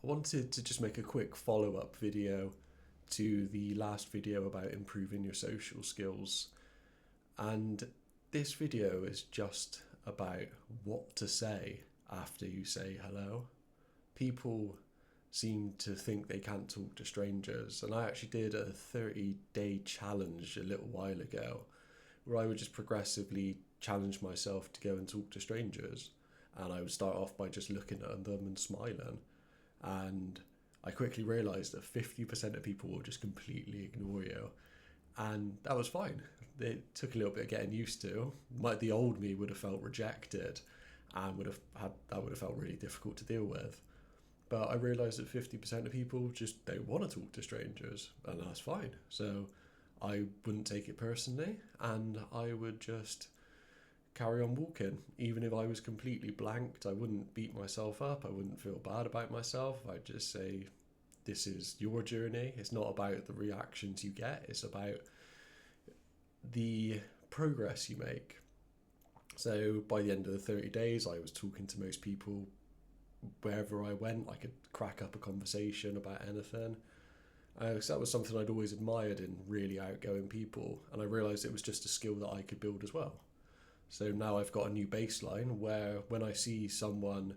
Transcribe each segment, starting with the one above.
I wanted to just make a quick follow up video to the last video about improving your social skills. And this video is just about what to say after you say hello. People seem to think they can't talk to strangers, and I actually did a 30-day challenge a little while ago where I would just progressively challenge myself to go and talk to strangers. And I would start off by just looking at them and smiling. And I quickly realised that 50% of people will just completely ignore you. And that was fine. It took a little bit of getting used to. The old me would have felt rejected and would have felt really difficult to deal with. But I realised that 50% of people just don't want to talk to strangers, and that's fine. So I wouldn't take it personally, and I would just carry on walking. Even if I was completely blanked, I wouldn't beat myself up. I wouldn't feel bad about myself. I'd just say, this is your journey. It's not about the reactions you get. It's about the progress you make. So by the end of the 30 days, I was talking to most people. Wherever I went, I could crack up a conversation about anything. So that was something I'd always admired in really outgoing people. And I realised it was just a skill that I could build as well. So now I've got a new baseline where when I see someone,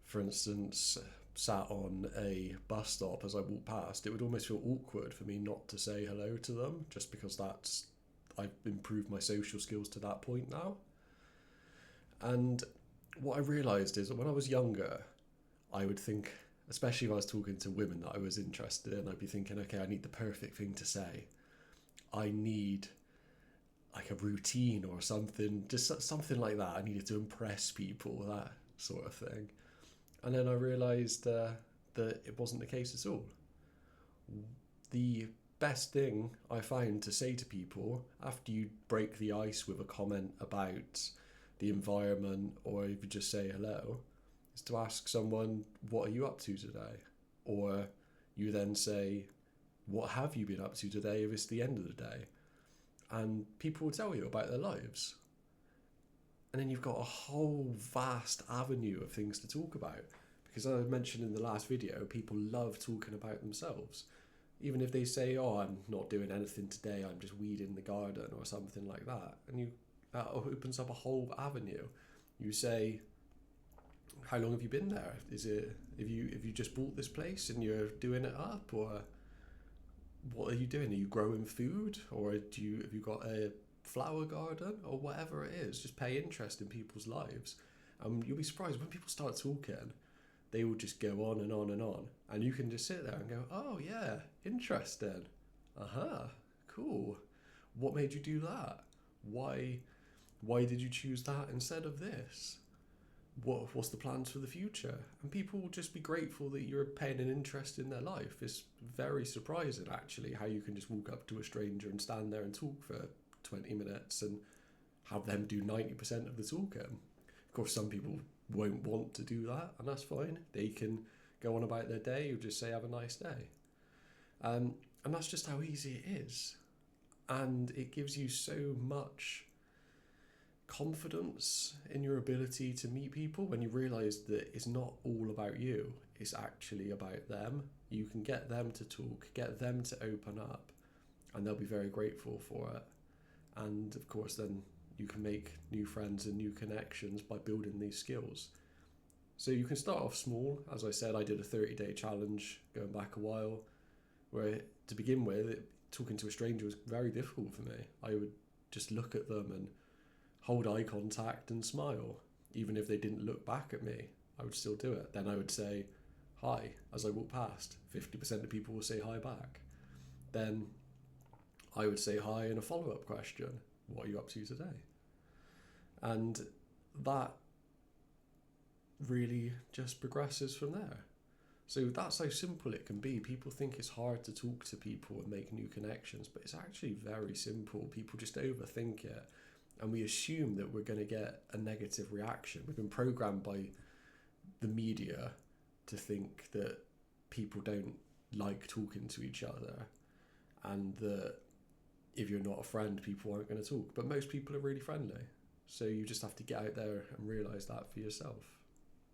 for instance, sat on a bus stop as I walk past, it would almost feel awkward for me not to say hello to them, just because I've improved my social skills to that point now. And what I realised is that when I was younger, I would think, especially if I was talking to women that I was interested in, I'd be thinking, okay, I need the perfect thing to say. I need like a routine or something, just something like that. I needed to impress people, that sort of thing. And then I realised that it wasn't the case at all. The best thing I found to say to people after you break the ice with a comment about the environment, or if you just say hello, is to ask someone, what are you up to today? Or you then say, what have you been up to today if it's the end of the day? And people will tell you about their lives. And then you've got a whole vast avenue of things to talk about. Because as I mentioned in the last video, people love talking about themselves. Even if they say, oh, I'm not doing anything today, I'm just weeding the garden or something like that. And that opens up a whole avenue. You say, how long have you been there? Is it, if you just bought this place and you're doing it up, or what are you doing? Are you growing food, or have you got a flower garden, or whatever it is? Just pay interest in people's lives. You'll be surprised when people start talking, they will just go on and on and on, and you can just sit there and go, oh yeah, interesting. Cool. What made you do that? Why did you choose that instead of this? What's the plans for the future? And people will just be grateful that you're paying an interest in their life. It's very surprising, actually, how you can just walk up to a stranger and stand there and talk for 20 minutes and have them do 90% of the talking. Of course, some people won't want to do that, and that's fine. They can go on about their day or just say, have a nice day. And that's just how easy it is. And it gives you so much confidence in your ability to meet people when you realise that it's not all about you, it's actually about them. You can get them to talk, get them to open up, and they'll be very grateful for it. And of course then you can make new friends and new connections by building these skills. So you can start off small. As I said, I did a 30-day challenge going back a while, where to begin with, talking to a stranger was very difficult for me. I would just look at them and hold eye contact and smile. Even if they didn't look back at me, I would still do it. Then I would say hi as I walk past. 50% of people will say hi back. Then I would say hi and a follow-up question. What are you up to today? And that really just progresses from there. So that's how simple it can be. People think it's hard to talk to people and make new connections, but it's actually very simple. People just overthink it. And we assume that we're going to get a negative reaction. We've been programmed by the media to think that people don't like talking to each other, and that if you're not a friend, people aren't going to talk. But most people are really friendly. So you just have to get out there and realise that for yourself.